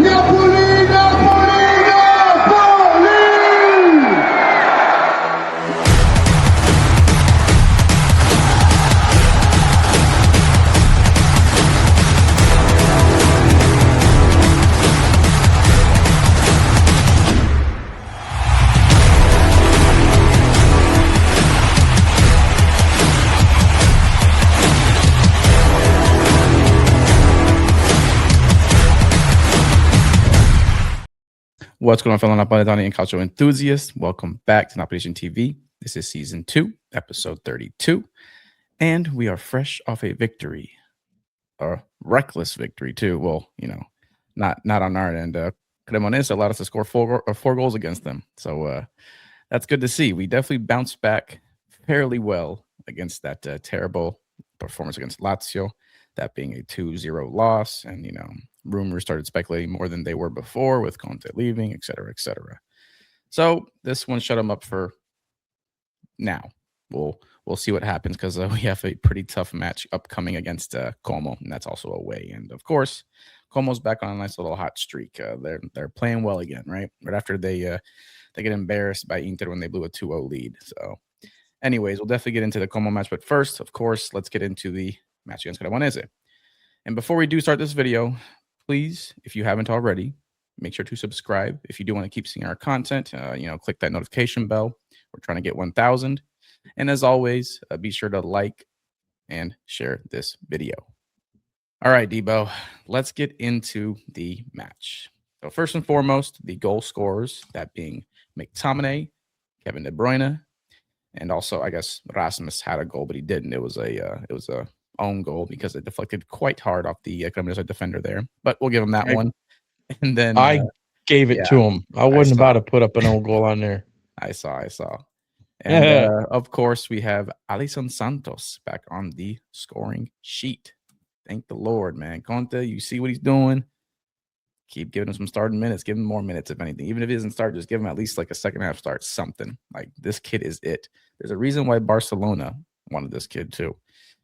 Napoli, Napoli, Napoli! What's going on, fellow Napolitani and cultural enthusiasts? Welcome back to Napoli TV. This is season 2, episode 32, and we are fresh off a victory, a reckless victory too. Well, not on our end. Cremonese allowed us to score four goals against them, so that's good to see. We definitely bounced back fairly well against that terrible performance against Lazio, that being a 2-0 loss, and rumors started speculating more than they were before with Conte leaving, et cetera, et cetera. So this one shut them up for now. We'll see what happens because we have a pretty tough match upcoming against Como, and that's also away. And of course, Como's back on a nice little hot streak. They're playing well again, right after they get embarrassed by Inter when they blew a 2-0 lead. So, anyways, we'll definitely get into the Como match. But first, of course, let's get into the match against Cremonese. And before we do start this video, please, if you haven't already, make sure to subscribe. If you do want to keep seeing our content, click that notification bell. We're trying to get 1,000. And as always, be sure to like and share this video. All right, Debo, let's get into the match. So first and foremost, the goal scorers, that being McTominay, Kevin De Bruyne, and also I guess Rasmus had a goal, but he didn't. It was a own goal because it deflected quite hard off the Cremonese defender there. But we'll give him that one. And then I gave it to him. I wasn't about to put up an own goal on there. I saw. And of course, we have Alisson Santos back on the scoring sheet. Thank the Lord, man. Conte, you see what he's doing. Keep giving him some starting minutes. Give him more minutes, if anything. Even if he doesn't start, just give him at least like a second half start, something. Like, this kid is it. There's a reason why Barcelona wanted this kid too.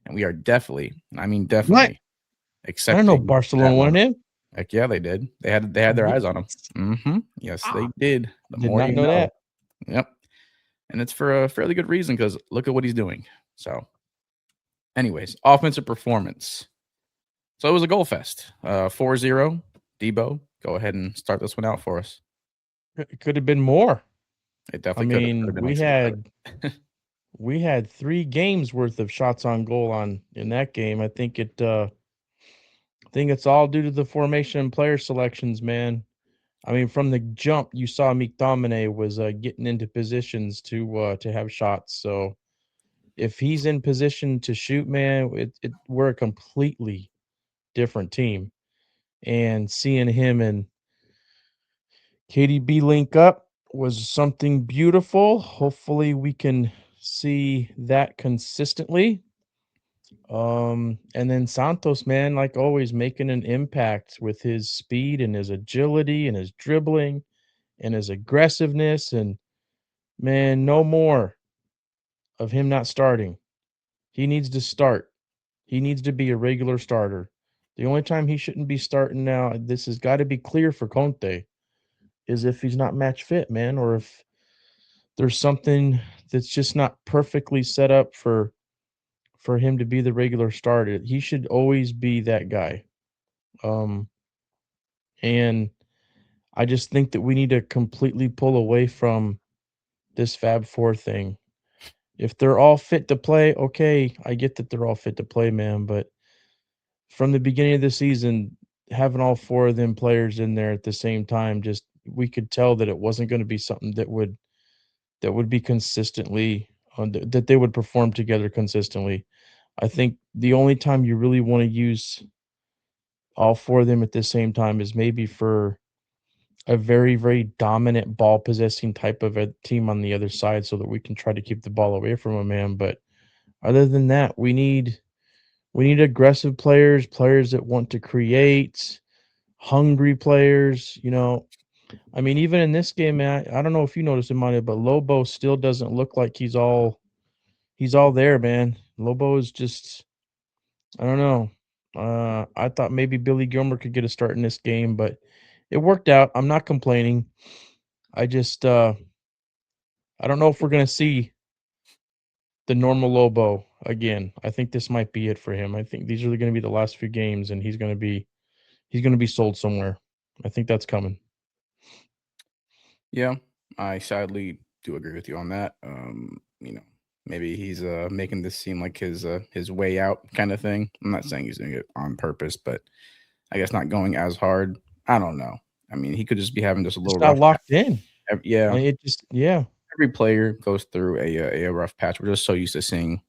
And we are definitely accepting. I don't know Barcelona wanted him. Heck yeah, they did. They had their eyes on him. Mm-hmm. Yes, they did. Did not know that. Yep. And it's for a fairly good reason because look at what he's doing. So, anyways, offensive performance. So it was a goal fest. 4-0. Debo, go ahead and start this one out for us. It could have been more. It definitely could have. We had 3 games worth of shots on goal in that game. I think it's all due to the formation and player selections, man. I mean, from the jump, you saw McTominay was getting into positions to have shots. So if he's in position to shoot, man, we're a completely different team. And seeing him and KDB link up was something beautiful. Hopefully we can see that consistently. And then Santos, man, like always, making an impact with his speed and his agility and his dribbling and his aggressiveness. And man, no more of him not starting. He needs to start. He needs to be a regular starter. The only time he shouldn't be starting now, this has got to be clear for Conte, is if he's not match fit, man, or if there's something that's just not perfectly set up for him to be the regular starter. He should always be that guy. And I just think that we need to completely pull away from this Fab Four thing. If they're all fit to play, okay, I get that they're all fit to play, man, but from the beginning of the season, having all 4 of them players in there at the same time, just we could tell that it wasn't going to be something that would be consistently that they would perform together consistently. I think the only time you really want to use all 4 of them at the same time is maybe for a very, very dominant ball possessing type of a team on the other side so that we can try to keep the ball away from a man. But other than that, we need aggressive players that want to create, hungry players. I mean, even in this game, man, I don't know if you noticed it, Mane, but Lobo still doesn't look like he's all there, man. Lobo is just, I don't know. I thought maybe Billy Gilmer could get a start in this game, but it worked out. I'm not complaining. I just I don't know if we're gonna see the normal Lobo again. I think this might be it for him. I think these are gonna be the last few games, and he's gonna be sold somewhere. I think that's coming. Yeah, I sadly do agree with you on that. Maybe he's making this seem like his way out kind of thing. I'm not saying he's doing it on purpose, but I guess not going as hard. I don't know. I mean, he could just be having just a Just little not rough. locked in. Yeah, It just yeah. every player goes through a rough patch. We're just so used to seeing,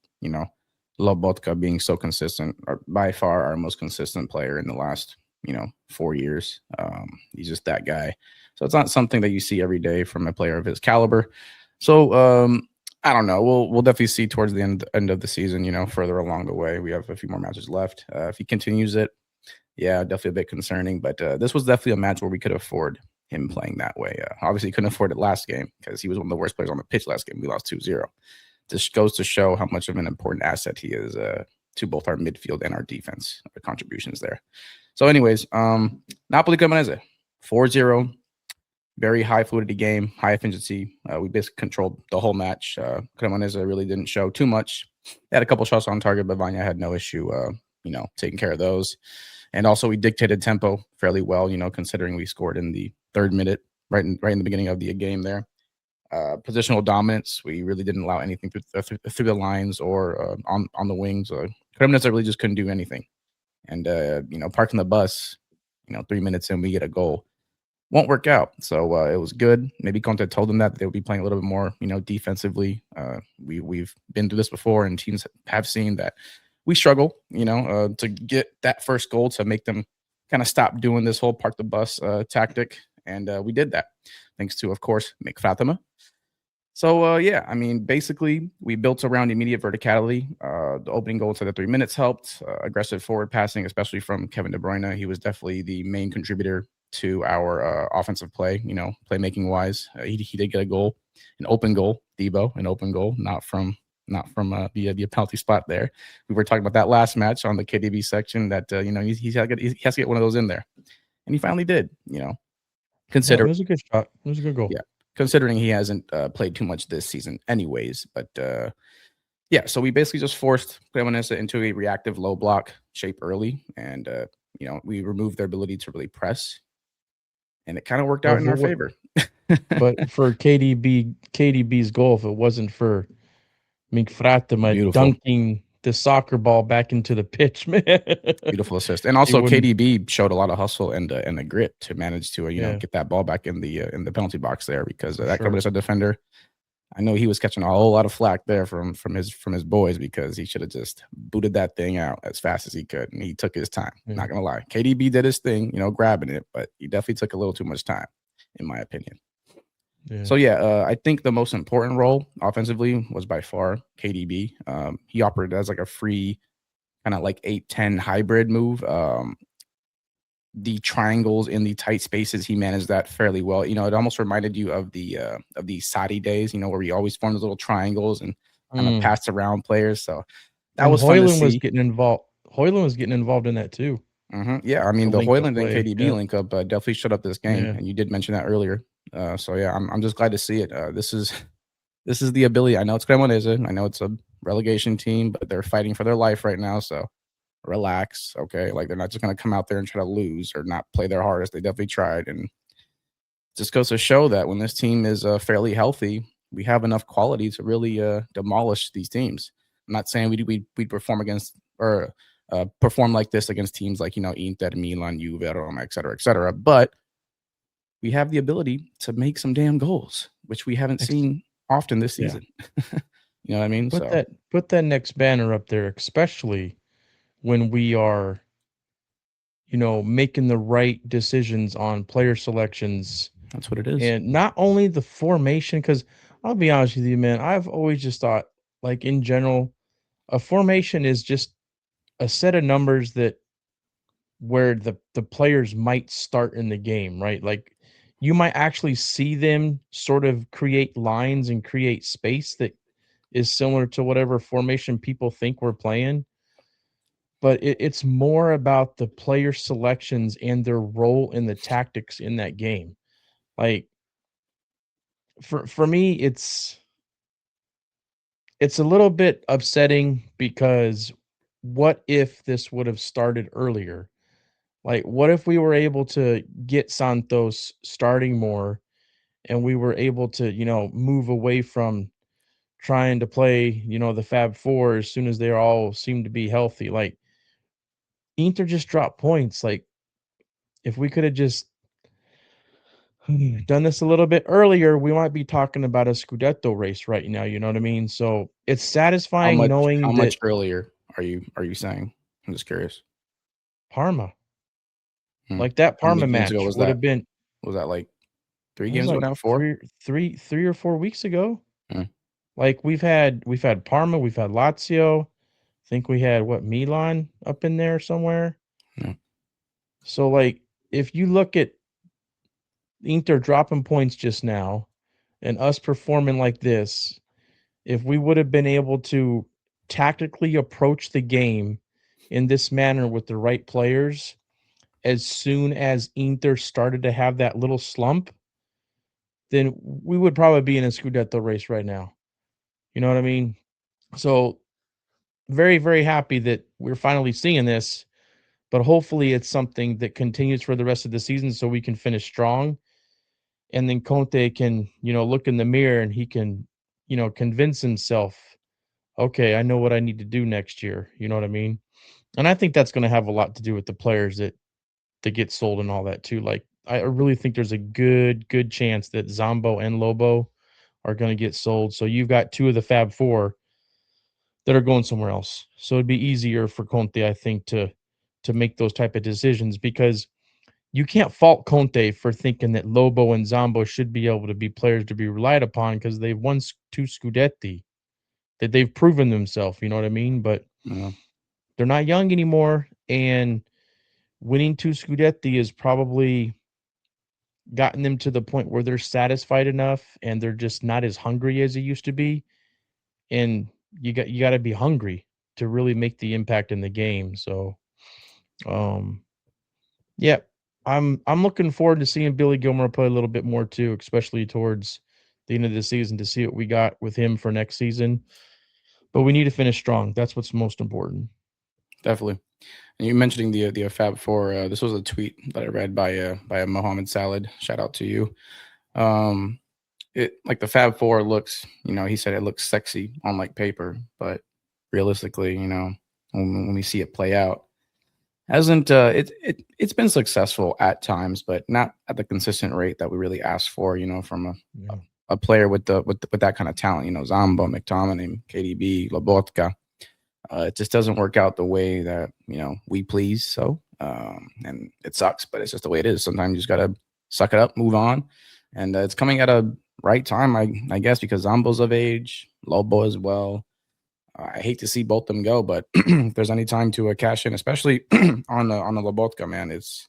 Lobotka being so consistent, or by far our most consistent player in the last, 4 years. He's just that guy. So it's not something that you see every day from a player of his caliber. So I don't know. We'll definitely see towards the end of the season. Further along the way, we have a few more matches left. If he continues it, yeah, definitely a bit concerning. But this was definitely a match where we could afford him playing that way. Obviously, couldn't afford it last game because he was one of the worst players on the pitch last game. We lost 2-0. This goes to show how much of an important asset he is to both our midfield and our defense contributions there. So, anyways, Napoli Cremonese 4-0. Very high fluidity game, high efficiency. We basically controlled the whole match. Cremonese really didn't show too much. They had a couple shots on target, but Vanya had no issue, taking care of those. And also, we dictated tempo fairly well, considering we scored in the 3rd minute, right in the beginning of the game there. Positional dominance, we really didn't allow anything through the lines or on the wings. Cremonese really just couldn't do anything. And, parking the bus, 3 minutes in, we get a goal. Won't work out. So it was good. Maybe Conte told them that they would be playing a little bit more, defensively. We've been through this before, and teams have seen that we struggle, to get that first goal to make them kind of stop doing this whole park the bus tactic. And we did that thanks to, of course, Mick Fatima. So, yeah, I mean, basically, we built around immediate verticality. The opening goal to the 3 minutes helped. Aggressive forward passing, especially from Kevin De Bruyne. He was definitely the main contributor to our offensive play, playmaking wise. He did get a goal, an open goal, Debo, an open goal, not from the penalty spot there. We were talking about that last match on the KDB section that, he has to get one of those in there. And he finally did, Yeah, consider. it was a good shot. It was a good goal. Yeah. Considering he hasn't played too much this season anyways. But yeah, so we basically just forced Cremonese into a reactive low block shape early. And, we removed their ability to really press. And it kind of worked out in our favor. But for KDB's goal, if it wasn't for Mick dunking the soccer ball back into the pitch, man. Beautiful assist. And also KDB showed a lot of hustle and the grit to manage to get that ball back in the penalty box there, because that Cremonese defender, I know he was catching a whole lot of flack there from his boys, because he should have just booted that thing out as fast as he could, and he took his time. Not gonna lie, KDB did his thing, grabbing it, but he definitely took a little too much time, in my opinion. Yeah. So yeah, I think the most important role offensively was by far KDB. He operated as like a free kind of like 8-10 hybrid move. The triangles in the tight spaces, he managed that fairly well. It almost reminded you of the Sadi days, where we always formed those little triangles and kind of passed around players. So that was fun to see. Was getting involved. Hoyland was getting involved in that too. Yeah, I mean, the Hoyland and KDB link up definitely shut up this game, and you did mention that earlier. So yeah, I'm just glad to see it. This is the ability. I know it's Cremonese. I know it's a relegation team, but they're fighting for their life right now. So relax, okay? Like, they're not just going to come out there and try to lose or not play their hardest. They definitely tried, and just goes to show that when this team is fairly healthy, we have enough quality to really demolish these teams. I'm not saying we'd perform against or perform like this against teams like Inter, Milan, Juve, Roma, et cetera, but we have the ability to make some damn goals, which we haven't seen often this season. You know what I mean? Put that next banner up there, especially when we are, making the right decisions on player selections. That's what it is. And not only the formation, because I'll be honest with you, man, I've always just thought, like, in general, a formation is just a set of numbers where the players might start in the game, right? Like, you might actually see them sort of create lines and create space that is similar to whatever formation people think we're playing. but it's more about the player selections and their role in the tactics in that game. Like for me, it's a little bit upsetting because what if this would have started earlier? Like, what if we were able to get Santos starting more and we were able to, move away from trying to play, the Fab Four as soon as they all seem to be healthy? Like, Inter just dropped points. Like, if we could have just done this a little bit earlier, we might be talking about a Scudetto race right now. You know what I mean? So it's How satisfying much knowing that earlier are you saying? I'm just curious. Parma, Hmm. like that How many Parma games ago match was would that? have been, Was that like 3 it was games ago like now? 4? 3 or 4 weeks ago. Hmm. Like we've had Parma, we've had Lazio. I think we had what, Milan up in there somewhere. Yeah. So like if you look at Inter dropping points just now and us performing like this, if we would have been able to tactically approach the game in this manner with the right players as soon as Inter started to have that little slump, then we would probably be in a Scudetto race right now. You know what I mean? So very, very happy that we're finally seeing this, but hopefully it's something that continues for the rest of the season so we can finish strong. And then Conte can, look in the mirror and he can, convince himself, okay, I know what I need to do next year. You know what I mean? And I think that's going to have a lot to do with the players that get sold and all that too. Like I really think there's a good chance that Zombo and Lobo are going to get sold. So you've got two of the Fab Four that are going somewhere else. So it'd be easier for Conte, I think, to make those type of decisions because you can't fault Conte for thinking that Lobo and Zombo should be able to be players to be relied upon because they've won two Scudetti, that they've proven themselves. You know what I mean? But Yeah. they're not young anymore, and winning two Scudetti has probably gotten them to the point where they're satisfied enough and they're just not as hungry as they used to be. And you got to be hungry to really make the impact in the game. So, um, yeah, I'm looking forward to seeing Billy Gilmore play a little bit more too, especially towards the end of the season to see what we got with him for next season. But we need to finish strong. That's what's most important. Definitely. And you mentioning the Fab Four. This was a tweet that I read by a Mohammed Salad. Shout out to you. Um, it like the Fab Four looks. He said it looks sexy on like paper, but realistically, when we see it play out, hasn't it's been successful at times, but not at the consistent rate that we really asked for. From Yeah. a player with that kind of talent. Zamba, McTominay, KDB, Lobotka. It just doesn't work out the way that we please. So, and it sucks, but it's just the way it is. Sometimes you just gotta suck it up, move on, and it's coming at a right time, I guess, because Zambo's of age, Lobo as well. I hate to see both them go, but if there's any time to cash in, especially on the Lobotka, man, it's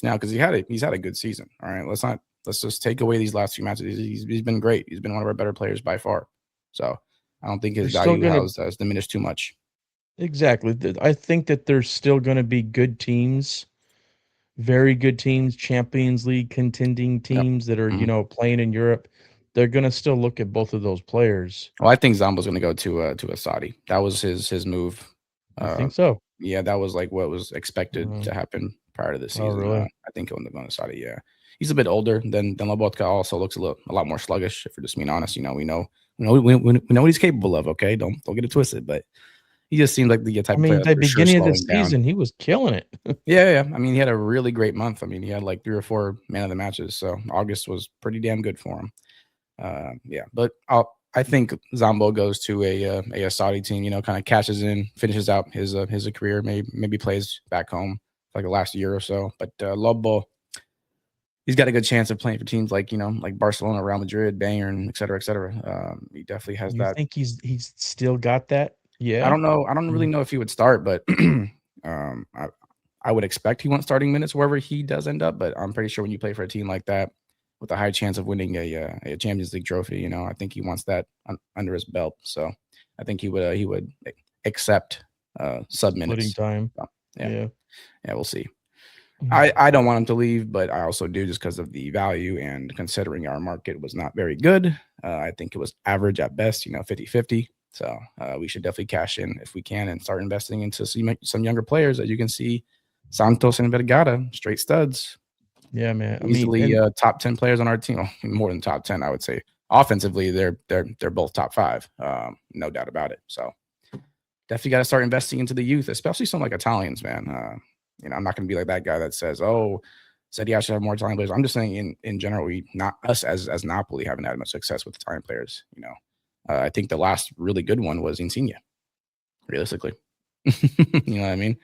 now because he's had a good season. All right, let's just take away these last few matches. He's been great. He's been one of our better players by far. So I don't think his There's still value gonna has diminished too much. exactly. I think that there's still gonna be good teams, very good teams, Champions League contending Yep. teams that are, Mhm. playing in Europe. They're gonna still look at both of those players. Well, I think Zambo's going to go to a Saudi. That was his move. You Uh, think so? yeah, that was like what was expected Uh, to happen prior to the oh, season. really? I think he'll end up going to Saudi. Yeah, he's a bit older than Lobotka. Also looks a lot more sluggish. If we're just being honest, we know what he's capable of. Okay, don't get it twisted. But he just seems like the I type of player mean, that's the for sure beginning of the slowing down. season, he was killing it. Yeah. I mean, he had a really great month. I mean, he had like 3 or 4 man of the matches. So August was pretty damn good for him. Yeah, but I think Zambo goes to a Saudi team. Kind of cashes in, finishes out his career. Maybe plays back home for like the last year or so. But Lobo, he's got a good chance of playing for teams like like Barcelona, Real Madrid, Bayern, et cetera, et cetera. He definitely has You that. think he's still got that? I Yeah? don't know. I don't really Mm, know if he would start, but um, I would expect he won't starting minutes wherever he does end up. But I'm pretty sure when you play for a team like that with a high chance of winning a Champions League trophy, I think he wants that under his belt. So I think he would accept sub Splitting minutes. time. So, Yeah. yeah, we'll see. Mhm. I don't want him to leave, but I also do just because of the value and considering our market was not very good. I think it was average at best, 50-50. So we should definitely cash in if we can and start investing into some younger players. As you can see, Santos and Vergara, straight studs, Yeah, man. I mean, easily and top 10 players on our team. Well, more than top 10, I would say. Offensively, they're both top 5, no doubt about it. So definitely got to start investing into the youth, especially some like Italians, man. I'm not going to be like that guy that says, "Oh, said I should have more Italian players." I'm just saying, in general, we not us as Napoli haven't had much success with Italian players. I think the last really good one was Insigne. Realistically, you know what I mean?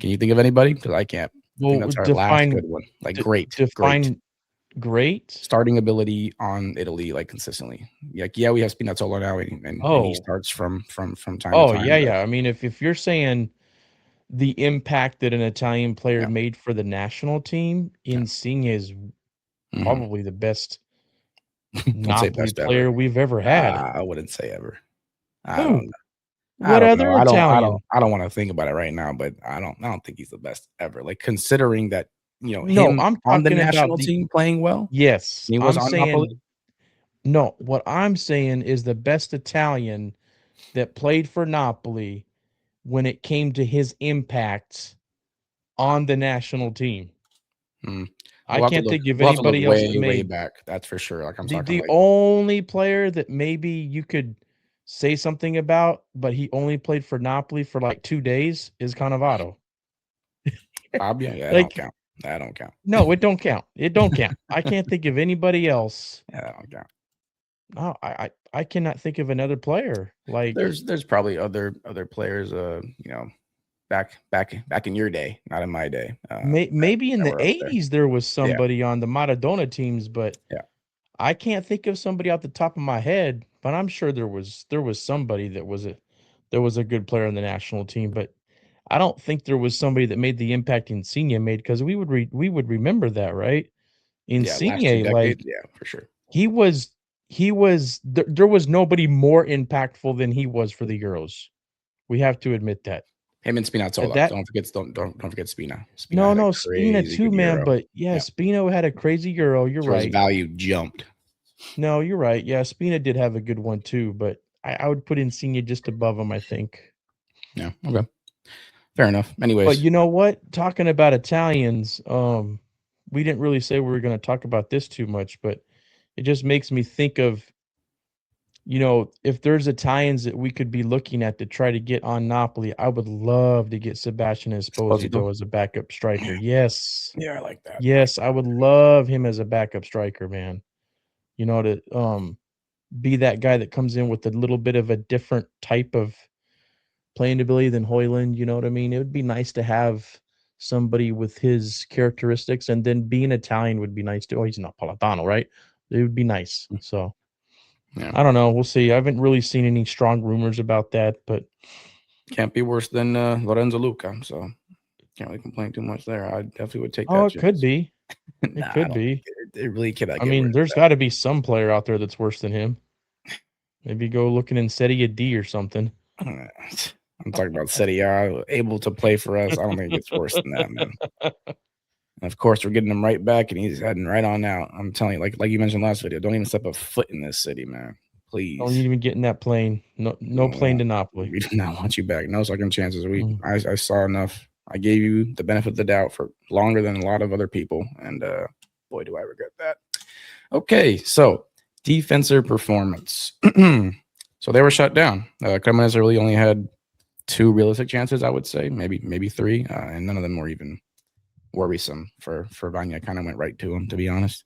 Can you think of anybody? Because I can't. I think well, that's our last define good one. Like great define great. starting ability on Italy, like consistently. Like we have Spinazzola now, and he Oh. starts from time to Oh, time. yeah, But yeah. I mean, if you're saying the impact that an Italian player yeah, made for the national team, yeah. Insigne is Mhm. probably the best I'd say Napoli best ever. player we've ever had. I wouldn't say ever. I don't Who? know. I What don't know. other Italian? I don't want to think about it right now, but I don't think he's the best ever. Like considering that, No, him I'm on the talking about national the team playing well, yes, he was I'm on Napoli. saying no, what I'm saying is the best Italian that played for Napoli when it came to his impact on the national team. Hmm. I can't think of We'll have to look anybody else that way, way made back. That's for sure. Like I'm the talking the like only player that maybe you could say something about, but he only played for Napoli for, like, 2 days is Cannavaro. Fabio. Yeah, that don't Like, count. That don't count. no, it don't count. It don't count. I can't think of anybody else. Yeah, that don't count. No, I cannot think of another player. Like, There's probably other players, back in your day, not in my day, maybe in that the were up there. '80s there was Yeah, somebody on the Maradona teams, but yeah, I can't think of somebody off the top of my head, but I'm sure there was somebody that was a good player on the national team, but I don't think there was somebody that made the impact Insigne made because we would remember that, right? yeah. Last 2 Insigne, decades, like, yeah, for sure. he was there was nobody more impactful than he was for the Euros. We have to admit that. Him and At Spinazzola. that Don't forget Spina. Spina no, had a no, Spina crazy too, good man, Euro. but yeah, Yeah, Spino had a crazy Euro, you're so his right. value jumped. No, you're right. Yeah, Spina did have a good one too, but I would put Insigne just above him, I think. Yeah, okay, fair enough. But Anyways, you know what? Talking about Italians, we didn't really say we were going to talk about this too much, but it just makes me think of, if there's Italians that we could be looking at to try to get on Napoli, I would love to get Sebastian Esposito. Esposito as a backup striker. Yes. Yeah, I like that. Yes, I would love him as a backup striker, man. To be that guy that comes in with a little bit of a different type of playing ability than Hoyland, you know what I mean? It would be nice to have somebody with his characteristics, and then being Italian would be nice too. Oh, he's not Napolitano, right? It would be nice. So, Yeah, I don't know, we'll see. I haven't really seen any strong rumors about that, but can't be worse than Lorenzo Luca. So can't really complain too much there. I definitely would take oh, that it could chance. be. It Nah, I could don't think be. it really cannot I get mean, worse there's than gotta be some player out there that's worse than him. Maybe go looking in Serie D or something. that. I'm talking about Serie A, able to play for us. I don't think it gets worse than that, man. And of course, we're getting him right back, and he's heading right on out. I'm telling you, like you mentioned last video, don't even step a foot in this city, man. Don't Please. even get in that plane. No, We no don't plane want, to Napoli. we do not want you back. No second chances. Mm. I saw enough. I gave you the benefit of the doubt for longer than a lot of other people, and boy, do I regret that. Okay, so defensive performance. So they were shut down. Cremonese really only had 2 realistic chances, I would say, maybe 3, and none of them were even worrisome for Vanya. Kind of went right to him, to be honest.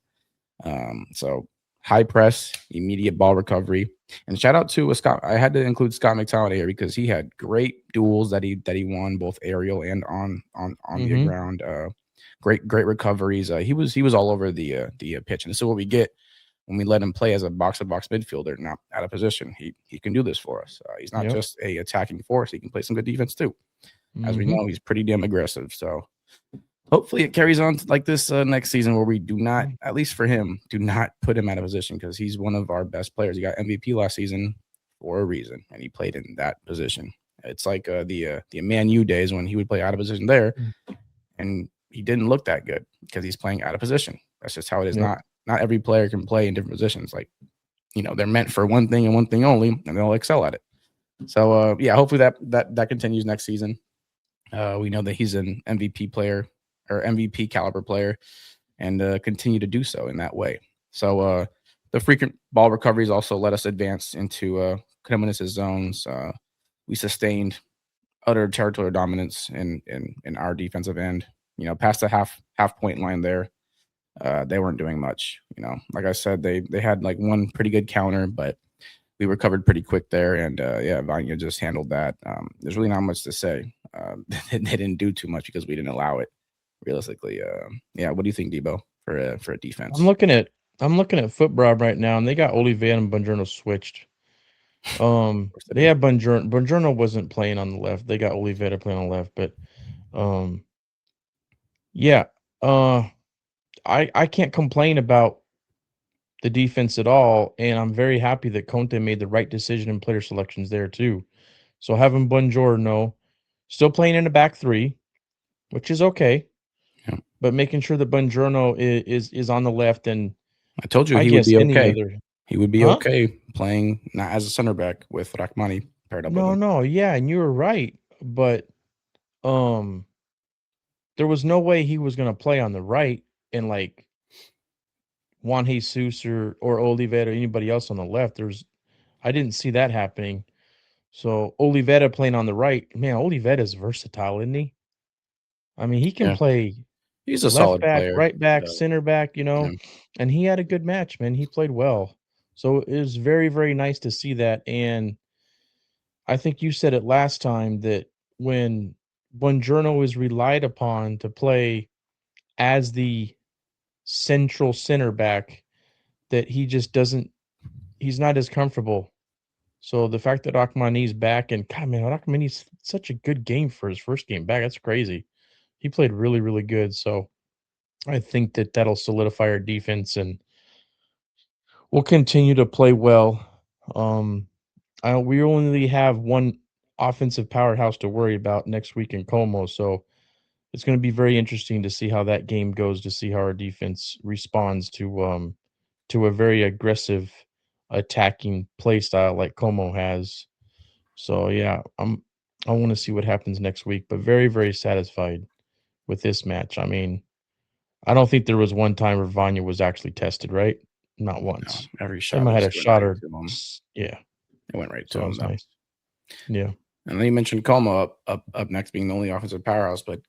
So high press, immediate ball recovery, and shout out to Scott. I had to include Scott McTominay here because he had great duels that he won both aerial and on the Mhm. ground. Great recoveries. He was all over the pitch, and this is what we get when we let him play as a box-to-box midfielder, not out of position. He can do this for us. He's not Yep. just a attacking force. He can play some good defense too. As we Mhm. know, he's pretty damn aggressive. So hopefully it carries on like this next season where we do not, at least for him, do not put him out of position because he's one of our best players. He got MVP last season for a reason, and he played in that position. It's like the Man U days when he would play out of position there, and he didn't look that good because he's playing out of position. That's just how it is. Yep. Not every player can play in different positions. Like, they're meant for one thing and one thing only, and they'll excel at it. So yeah, hopefully that continues next season. We know that he's an MVP player or MVP caliber player, and continue to do so in that way. So the frequent ball recoveries also let us advance into Cremonese's zones. We sustained utter territorial dominance in our defensive end. Past the half point line there, they weren't doing much. Like I said, they had like one pretty good counter, but we recovered pretty quick there, and yeah, Vanya just handled that. There's really not much to say. They didn't do too much because we didn't allow it. Realistically, yeah. What do you think, Debo, for a defense? I'm looking at Footbrob right now, and they got Oliveira and Buongiorno switched. They have Buongiorno. Buongiorno wasn't playing on the left. They got Oliveira playing on the left, but yeah. I can't complain about the defense at all, and I'm very happy that Conte made the right decision in player selections there too. So having Buongiorno still playing in the back three, which is okay, but making sure that Buongiorno is on the left, and I told you I he would guess be any okay. other. He would be Huh? okay playing not as a center back with Rachmani paired up with him. No, yeah, and you were right, but there was no way he was going to play on the right and like Juan Jesus or Oliveira or anybody else on the left. I didn't see that happening. So Oliveira playing on the right, man, Oliveira is versatile, isn't he? I mean, he can Yeah. play He's a left solid back, player. right back, center back, and he had a good match, man. He played well. So it was very, very nice to see that. And I think you said it last time that when Buongiorno is relied upon to play as the central center back, that he just doesn't he's not as comfortable. So the fact that Rachmani's back, and God, man, Rachmani's such a good game for his first game back. That's crazy. He played really, really good. So I think that that'll solidify our defense, and we'll continue to play well. We only have one offensive powerhouse to worry about next week in Como, so it's going to be very interesting to see how that game goes, to see how our defense responds to a very aggressive attacking play style like Como has. So yeah, I want to see what happens next week, but very, very satisfied with this match. I mean, I don't think there was one time where Vanya was actually tested, right? Not once. Every They shot might have had a just went shot right or to him. yeah. It went right to So it him, was though. nice. Yeah. And then you mentioned Como up next being the only offensive powerhouse, but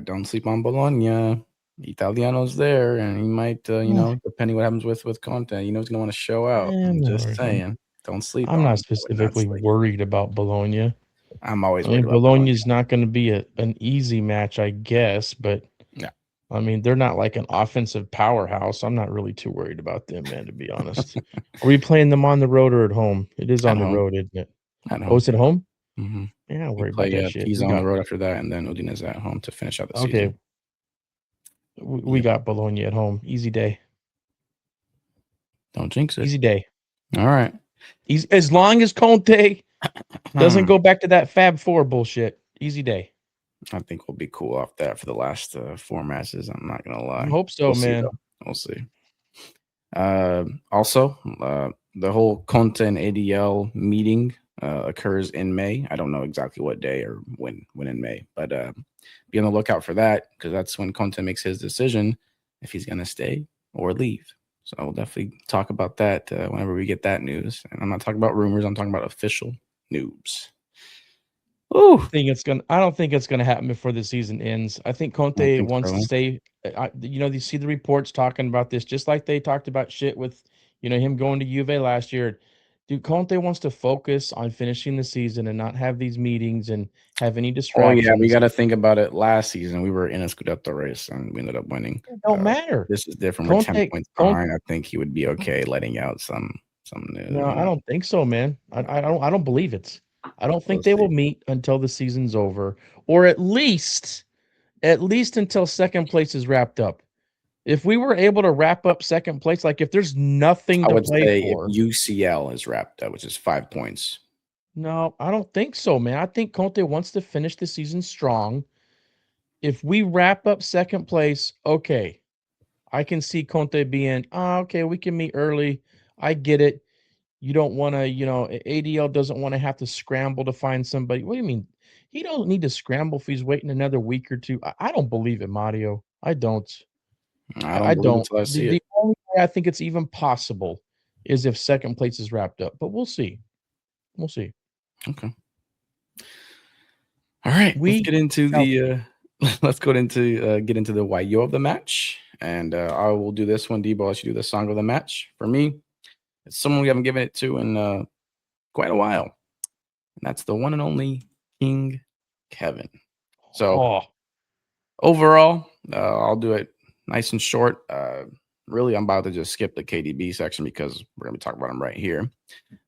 don't sleep on Bologna. Italiano's there, and he might, depending what happens with Conte, he's going to want to show out. I'm just saying, don't sleep I'm on not him. I would not specifically sleep. worried about Bologna. I'm always I worried mean, about Bologna. Bologna's not going to be an easy match, I guess, but Yeah. I mean, they're not like an offensive powerhouse. I'm not really too worried about them, man, to be honest. Are we playing them on the road or at home? It is on At the home. road, isn't it? At Oh, home. it's at home? Mm-hmm. Yeah, don't We worry about play that shit. Pisa We on the got road after that, and then Udinese at home to finish out the okay. season. We got Bologna at home. Easy day. Don't jinx it. Easy day. All right. As long as Conte doesn't go back to that Fab Four bullshit. Easy day. I think we'll be cool off that for the last 4 matches. I'm not gonna lie. I hope so, We'll man. see, though. We'll see. Also, the whole Conte and ADL meeting occurs in May. I don't know exactly what day or when in May, but be on the lookout for that, because that's when Conte makes his decision if he's gonna stay or leave. So we'll definitely talk about that whenever we get that news. And I'm not talking about rumors. I'm talking about official news. Ooh. I don't think it's gonna happen before the season ends. I think Conte wants to stay. You see the reports talking about this, just like they talked about shit with him going to Juve last year. Dude, Conte wants to focus on finishing the season and not have these meetings and have any Oh distractions. yeah, we got to think about it. Last season, we were in a Scudetto race and we ended up winning. It don't matter. This is different. We're 10 points behind. I think he would be okay letting out some news. No, I don't think so, man. I don't believe it. I don't think they will meet until the season's over, or at least until second place is wrapped up. If we were able to wrap up second place, like if there's nothing I to would play say for, if UCL is wrapped up, which is 5 points, No, I don't think so, man. I think Conte wants to finish the season strong. If we wrap up second place, okay, I can see Conte being, okay, we can meet early. I get it. You don't want to, ADL doesn't want to have to scramble to find somebody. What do you mean? He don't need to scramble if he's waiting another week or two. I don't believe it, Mario. I don't. I I don't believe it don't. till I The see the it. only way I think it's even possible is if second place is wrapped up, but we'll see. We'll see. Okay. All right, let's We get into shall the see. let's go into get into the Wayo of the match, and I will do this one. Debo, I'll let you do the song of the match. For me, it's someone we haven't given it to in quite a while, and that's the one and only King Kevin. So Oh, overall, I'll do it nice and short. Really, I'm about to just skip the KDB section because we're gonna be talking about him right here.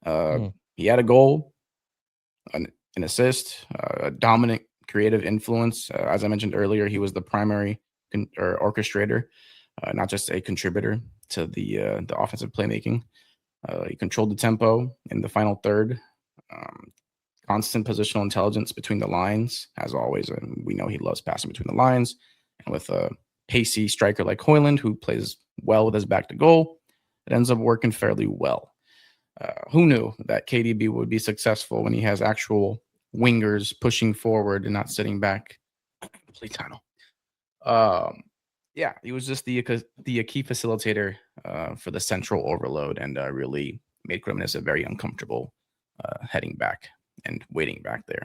Uh, mm, he had a goal, an assist, a dominant creative influence. As I mentioned earlier, he was the primary or orchestrator, not just a contributor to the offensive playmaking. He controlled the tempo in the final third. Um, Constant positional intelligence between the lines, as always. And we know he loves passing between the lines. And with a pacey striker like Hoyland, who plays well with his back to goal, it ends up working fairly well. Who knew that KDB would be successful when he has actual wingers pushing forward and not sitting back? Play tunnel. Um, yeah, he was just the key facilitator for the central overload, and really made Cremonese very uncomfortable heading back and waiting back there.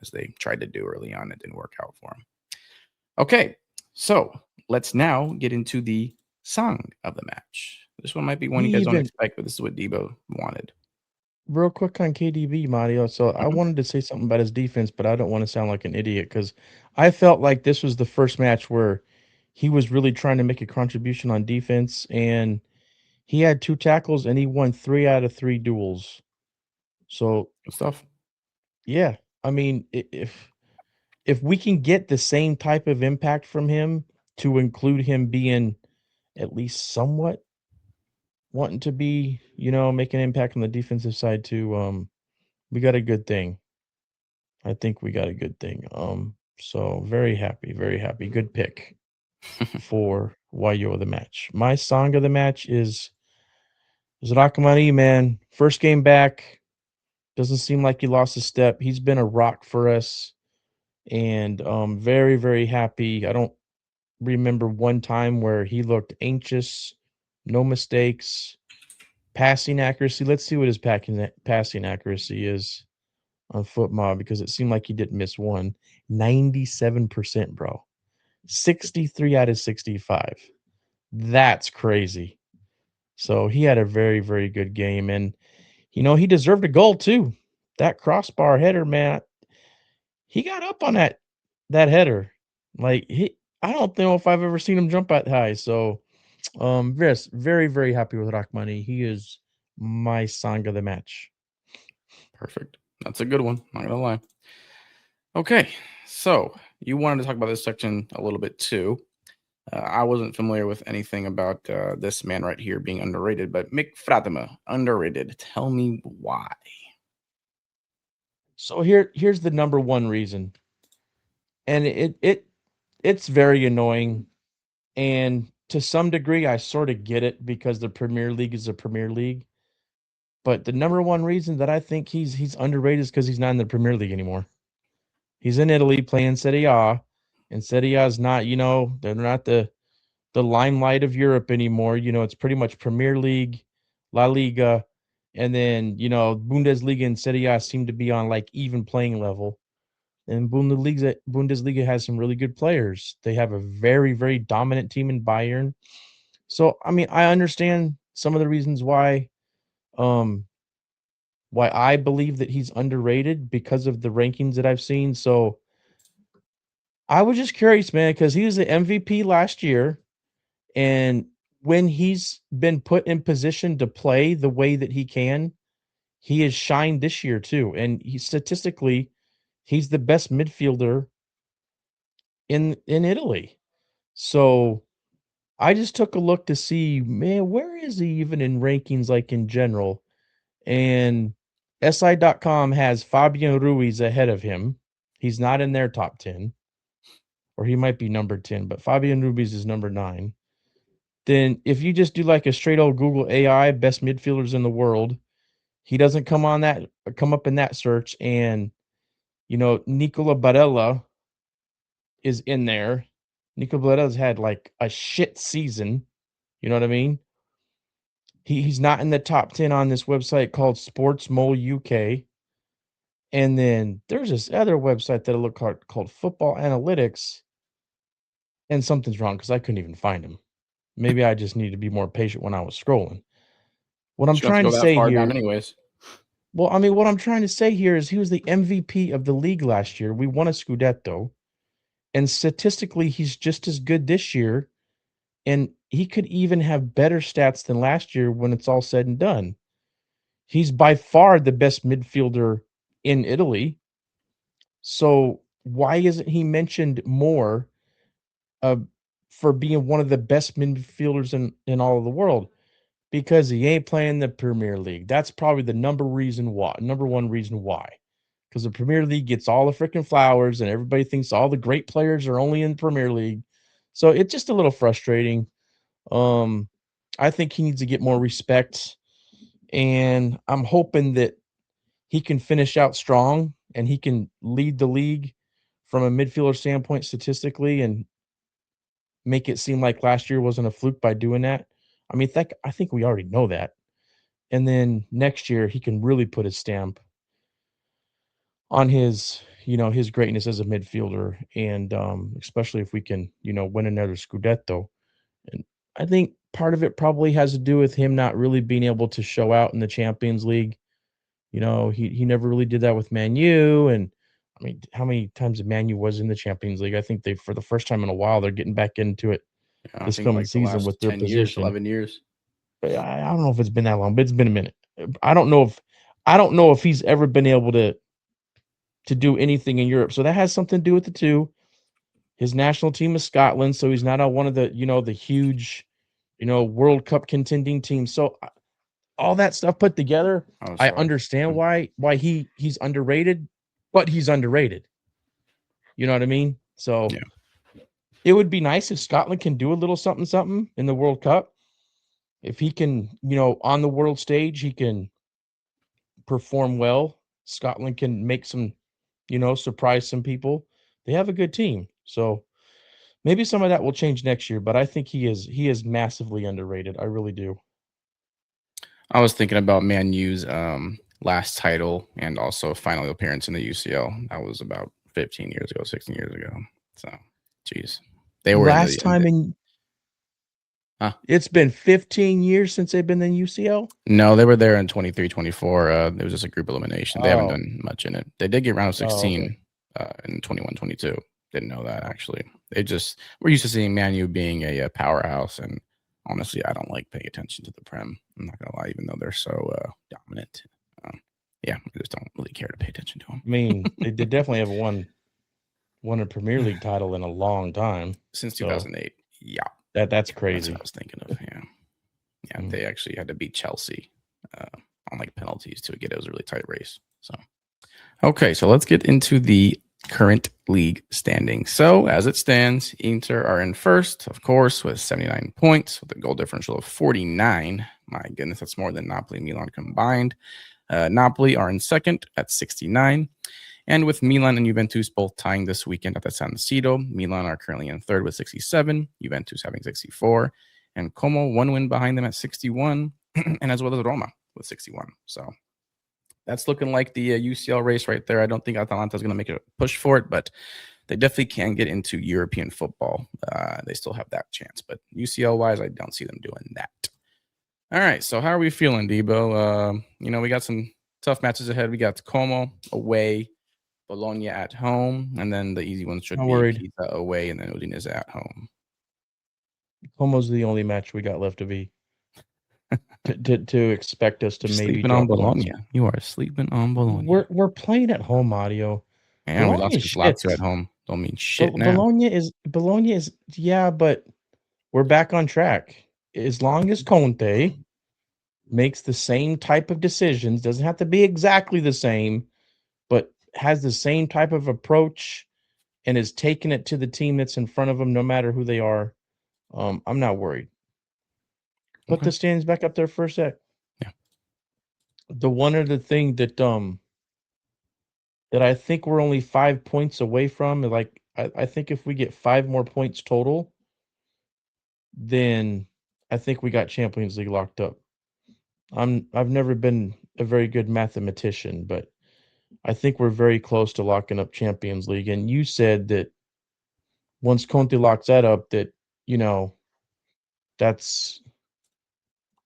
As they tried to do early on, it didn't work out for him. Okay, so let's now get into the song of the match. This one might be one he you guys don't even expect, but this is what Debo wanted. real quick on KDB, Mario. So I Mhm. wanted to say something about his defense, but I don't want to sound like an idiot because I felt like this was the first match where he was really trying to make a contribution on defense, and he had 2 tackles and he won 3 out of 3 duels. So, Good stuff. yeah, I mean, if we can get the same type of impact from him to include him being at least somewhat wanting to be, make an impact on the defensive side too, we got a good thing. I think we got a good thing. So very happy, very happy. Good pick for Wayo of the match. My song of the match is Zrakamani, man. First game back. Doesn't seem like he lost a step. He's been a rock for us. And very, very happy. I don't remember one time where he looked anxious, no mistakes, passing accuracy. Let's see what his passing accuracy is on foot mob because it seemed like he didn't miss one. 97%, bro. 63 out of 65. That's crazy. So he had a very, very good game. And, he deserved a goal too. That crossbar header, man, he got up on that header. Like I don't know if I've ever seen him jump that high. So yes, very, very happy with Rachmani. He is my song of the match. Perfect. That's a good one. Not gonna lie. Okay, so you wanted to talk about this section a little bit too. I wasn't familiar with anything about this man right here being underrated, but Mick Fatima, underrated. Tell me why. So here's the number one reason. And it's very annoying. And to some degree, I sort of get it because the Premier League is a Premier League. But the number one reason that I think he's underrated is because he's not in the Premier League anymore. He's in Italy playing Serie A, and Serie A is not, they're not the limelight of Europe anymore. It's pretty much Premier League, La Liga, and then Bundesliga and Serie A seem to be on like even playing level. And Bundesliga has some really good players. They have a very, very dominant team in Bayern. So, I mean, I understand some of the reasons um, why I believe that he's underrated because of the rankings that I've seen. So, I was just curious, man, because he was the MVP last year, and when he's been put in position to play the way that he has shined this year too. And he statistically, he's the best midfielder in Italy. So I just took a look to see, man, where is he even in rankings, like in general? And SI.com has Fabian Ruiz ahead of him. He's not in their top 10, or he might be number 10, but Fabian Ruiz is number 9. Then if you just do like a straight old Google AI best midfielders in the world, he doesn't come up in that search, and Nicola Barella is in there. Nicola Barella's had like a shit season. You know what I mean? He's not in the top 10 on this website called Sports Mole UK. And then there's this other website that I look called Football Analytics, and something's wrong because I couldn't even find him. Maybe I just need to be more patient when I was scrolling. What I'm You don't have trying to to go that say far here, down, anyways. well, I mean, what I'm trying to say here is he was the MVP of the league last year. We won a Scudetto, and statistically, he's just as good this year, and he could even have better stats than last year when it's all said and done. He's by far the best midfielder in Italy. So why isn't he mentioned more for being one of the best midfielders in all of the world? Because he ain't playing the Premier League. That's probably the number one reason why. Because the Premier League gets all the freaking flowers, and everybody thinks all the great players are only in Premier League. So it's just a little frustrating. I think he needs to get more respect, and I'm hoping that he can finish out strong and he can lead the league from a midfielder standpoint statistically and make it seem like last year wasn't a fluke by doing that. I mean, I think we already know that. And then next year he can really put his stamp on his greatness as a midfielder, and especially if we can, win another Scudetto. And I think part of it probably has to do with him not really being able to show out in the Champions League. He never really did that with Man U, and I mean, how many times Man U was in the Champions League? I think for the first time in a while, they're getting back into it I this think coming like the season last with their 10 years, position. 11 years. But I don't know if it's been that long, but it's been a minute. I don't know if he's ever been able to do anything in Europe. So that has something to do with it too. His national team is Scotland, so he's not on one of the the huge, World Cup contending teams. So all that stuff put together, Oh, I sorry. understand why he's underrated, but he's underrated. You know what I mean? So Yeah. it would be nice if Scotland can do a little something in the World Cup. If he can, on the world stage, he can perform well. Scotland can make some, surprise some people. They have a good team. So maybe some of that will change next year, but I think he is massively underrated. I really do. I was thinking about Man U's last title and also final appearance in the UCL. That was about 15 years ago, 16 years ago. So, geez. They were Last time in Huh? It's been 15 years since they've been in UCL? No, they were there in 23, 24. It was just a group elimination. They haven't Oh. done much in it. They did get round of Oh, 16 in 21, 22. Didn't know that, actually. We're used to seeing Man U being a powerhouse, and honestly, I don't like paying attention to the Prem. I'm not going to lie, even though they're so dominant. Yeah, I just don't really care to pay attention to them. I mean, they definitely have won a Premier League title in a long time. Since So 2008. Yeah. that's That's crazy. what I was thinking of. Yeah. Yeah, they actually had to beat Chelsea on like penalties to get it. It was a really tight race. So, okay, so let's get into the current league standing. So, as it stands, Inter are in first, of course, with 79 points, with a goal differential of 49. My goodness, that's more than Napoli and Milan combined. Napoli are in second at 69. And with Milan and Juventus both tying this weekend at the San Siro, Milan are currently in third with 67, Juventus having 64, and Como one win behind them at 61, and as well as Roma with 61. So that's looking like the UCL race right there. I don't think Atalanta is going to make a push for it, but they definitely can get into European football. They still have that chance, but UCL-wise, I don't see them doing that. All right, so how are we feeling, Debo? We got some tough matches ahead. We got Como away, Bologna at home, and then the easy ones should be Pisa away, and then Udinese at home. Como's the only match we got left to be to expect us to maybe sleeping drop on Bologna. points. You are sleeping on Bologna. We're playing at home, Mario. And we lost to Lazio at home. Don't mean shit now. Bologna is yeah, but we're back on track. As long as Conte makes the same type of decisions, doesn't have to be exactly the same, but has the same type of approach and is taking it to the team that's in front of them, no matter who they are, I'm not worried. Put Okay. the standings back up there for a sec. Yeah. The one other thing that I think we're only 5 points away from, like, I think if we get 5 more points total, then I think we got Champions League locked up. I've never been a very good mathematician, but I think we're very close to locking up Champions League, and you said that once Conte locks that up, that, you know, that's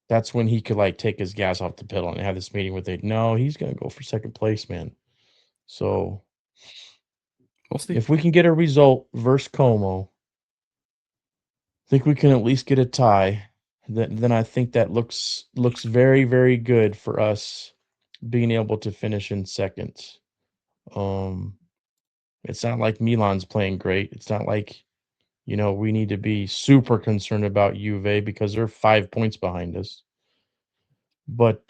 that's when he could, like, take his gas off the pedal and have this meeting with it. No, he's gonna go for 2nd place, man. So, We'll see. if we can get a result versus Como, think we can at least get a tie, then I think that looks very, very good for us being able to finish in 2nd. Um, it's not like Milan's playing great. It's not like, we need to be super concerned about Juve because they're 5 points behind us. But,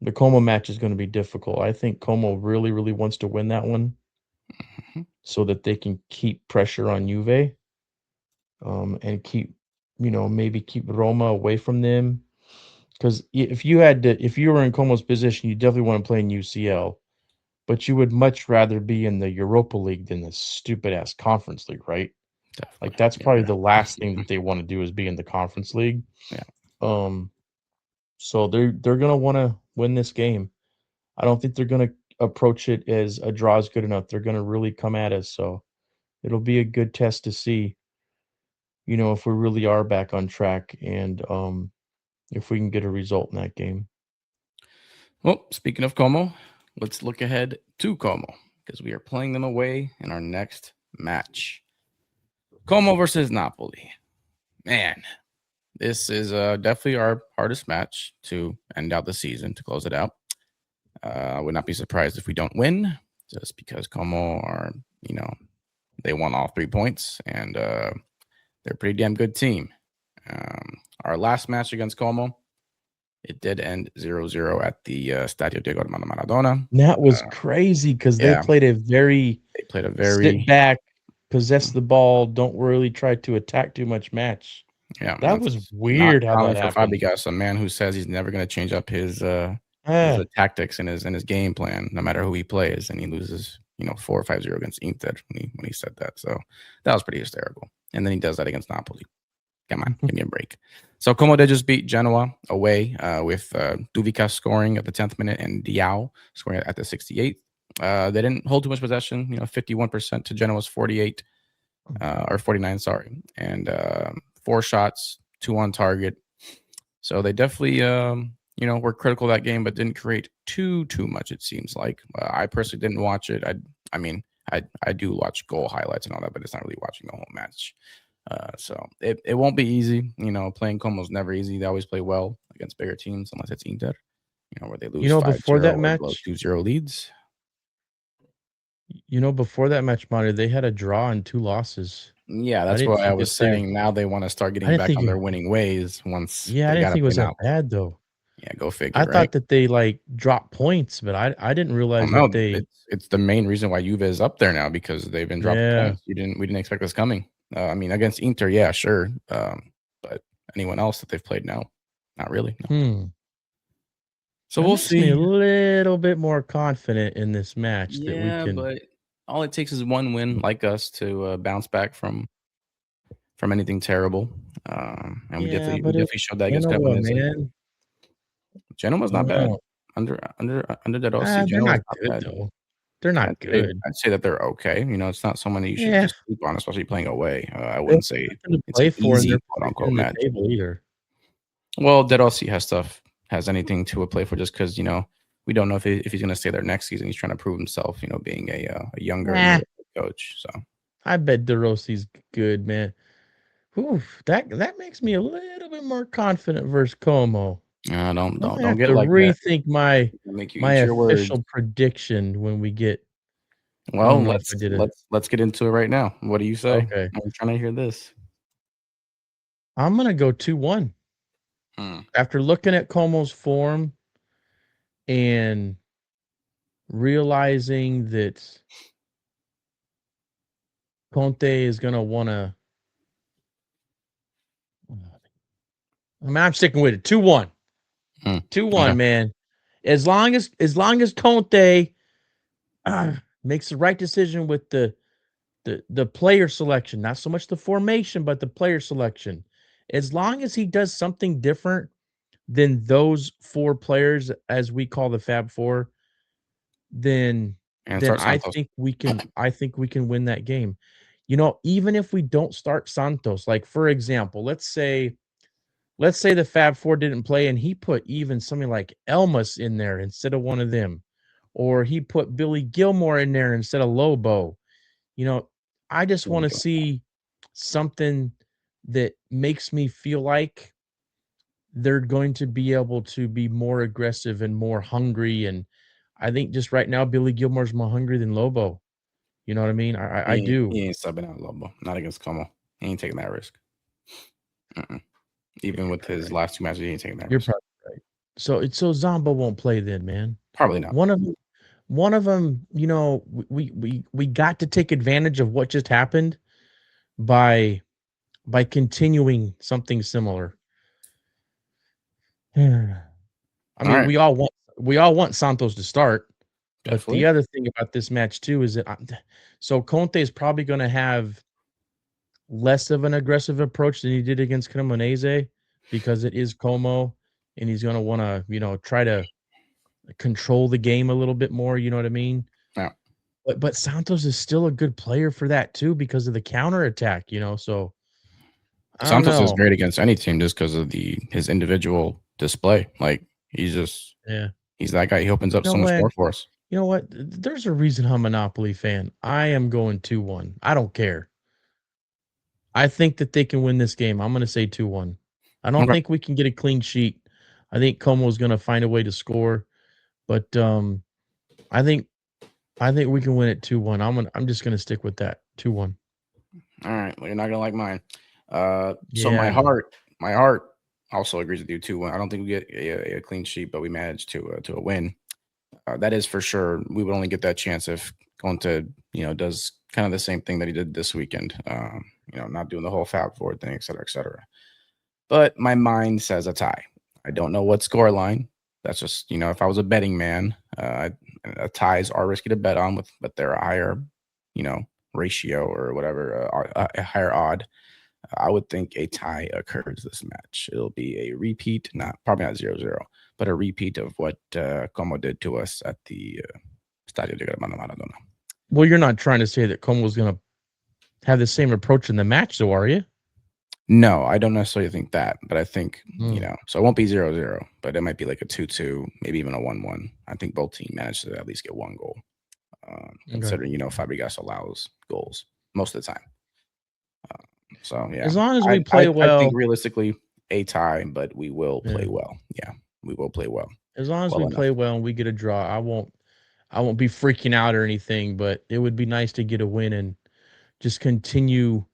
the Como match is gonna be difficult. I think Como really, really wants to win that one Mhm. so that they can keep pressure on Juve, and maybe keep Roma away from them. Because if you were in Como's position, you definitely wanna play in UCL, but you would much rather be in the Europa League than the stupid ass Conference League, right? Like, Definitely. that's probably Yeah. the last thing that they wanna do is be in the Conference League. Yeah. Um, so they're gonna wanna win this game. I don't think they're gonna approach it as a draw is good enough. They're gonna really come at us, so it'll be a good test to see, if we really are back on track and, if we can get a result in that game. Well, speaking of Como, let's look ahead to Como because we are playing them away in our next match. Como versus Napoli. Man, this is definitely our hardest match to end out the season, to close it out. I would not be surprised if we don't win, just because Como are, they won all 3 points, and they're a pretty damn good team. Our last match against Como, it did end 0-0 at the Stadio Diego Armando Maradona. That was crazy because they Yeah, played a very they played a sit very back, possess the ball, don't really try to attack too much match. yeah. That was That's not weird how common that for happened. Fabregas, a man who says he's never going to change up his Ah, tactics and his game plan, no matter who he plays, and he loses 4 or 5-0 against Inter when he said that. So that was pretty hysterical. And then he does that against Napoli. Come on, give me a break. So Como did just beat Genoa away with Duvica scoring at the 10th minute and Diao scoring at the 68th. They didn't hold too much possession, 51% to Genoa's 48 or 49, sorry, and 4 shots, 2 on target. So they definitely, were critical of that game, but didn't create too much. It seems like I personally didn't watch it. I mean, I do watch goal highlights and all that, but it's not really watching the whole match. So it won't be easy. Playing Como's never easy. They always play well against bigger teams, unless it's Inter, where they lose before 5-0 that or blow match 2-0 leads. before that match, Mario, they had a draw and 2 losses. Yeah, I that's didn't what I think was that they saying. Now they want to start I getting didn't back think on it their winning ways once Yeah, I they didn't got to think it play was that Napoli. bad, though. Yeah, go I figure, right? thought that they, like, dropped points, but I didn't Well, realize that no, they it's the main reason why Juve is up there now because they've been dropping Yeah. points. We didn't expect this coming. I mean, against Inter, yeah, sure, but anyone else that they've played now, not really. No. Hmm. So That we'll makes me a see. little bit more confident in this match that we Yeah, can but all it takes is one win, like us, to bounce back from anything terrible. And we Yeah, definitely we but it's definitely showed that against Genoa, Cremonese. man. Genoa's You not bad. know. Under De Rossi, They're Genoa's not not good, bad. though. They're not good. I'd say that they're okay. It's not someone that you should Yeah, just sleep on, especially playing away. I they have wouldn't say nothing to it's an play for in easy their quote position unquote in the match. table either. Well, De Rossi has anything to play for just because we don't know if he's going to stay there next season. He's trying to prove himself. Being a younger and Nah, newer coach. So I bet De Rossi's good, man. Oof, that makes me a little bit more confident versus Como. I'm gonna don't have get to like that. rethink my It'll make you my eat your words. official prediction when we get I Well, don't know if I did it. let's get into it right now. What do you say? Okay. I'm trying to hear this. I'm gonna go 2-1. After looking at Como's form and realizing that Conte is going to want to, I'm sticking with it. 2-1. 2-1, Okay. man. As long as Conte makes the right decision with the player selection, not so much the formation, but the player selection. As long as he does something different than those 4 players, as we call the Fab Four, then And start Santos. I think we can win that game. You know, even if we don't start Santos, like for example, let's say the Fab Four didn't play and he put even something like Elmas in there instead of one of them, or he put Billy Gilmore in there instead of Lobo. You know, I just want to see something that makes me feel like they're going to be able to be more aggressive and more hungry. And I think just right now, Billy Gilmore's more hungry than Lobo. You know what I mean? I do. He ain't subbing out Lobo. Not against Como. He ain't taking that risk. Even with his last 2 matches, he ain't taking that You're risk. probably right. So Zombo won't play then, man. Probably not. One of them, you know, we got to take advantage of what just happened by continuing something similar. I mean, Alright. we all want Santos to start, but Definitely. the other thing about this match too is that so Conte is probably going to have less of an aggressive approach than he did against Cremonese because it is Como, and he's going to want to, you know, try to control the game a little bit more. You know what I mean? Yeah. But Santos is still a good player for that too because of the counterattack. You know, so I don't Santos is know. great against any team just because of his individual display. Like he's Yeah. that guy. He opens up You so know much what? more for us. You know what? There's a reason I'm a Monopoly fan. I am going 2-1. I don't care. I think that they can win this game. I'm going to say 2-1. I don't Okay. think we can get a clean sheet. I think Como's going to find a way to score, but I think we can win it 2-1. I'm just going to stick with that. 2-1. All right. Well, you're not gonna like mine. So Yeah, I know. my heart also agrees with you too. I don't think we get a clean sheet, but we managed to a win. That is for sure. We would only get that chance if Conte, does kind of the same thing that he did this weekend. Not doing the whole Fab Four thing, et cetera, et cetera. But my mind says a tie. I don't know what score line. That's just, if I was a betting man, ties are risky to bet on but they're a higher, ratio or whatever, a higher odd. I would think a tie occurs this match. It'll be a repeat, probably not 0-0, but a repeat of what Como did to us at the Stadio de Maradona. Well, you're not trying to say that Como's going to have the same approach in the match, though, are you? No, I don't necessarily think that, but I think, Mm. so it won't be 0-0, but it might be like a 2-2, maybe even a 1-1. I think both teams managed to at least get one goal, considering, Fabregas allows goals most of the time. So, yeah. As long as we play I well. think realistically a tie, but we will play Yeah. well. Yeah, we will play well. As long as Well we enough. play well and we get a draw, I won't be freaking out or anything, but it would be nice to get a win and just continue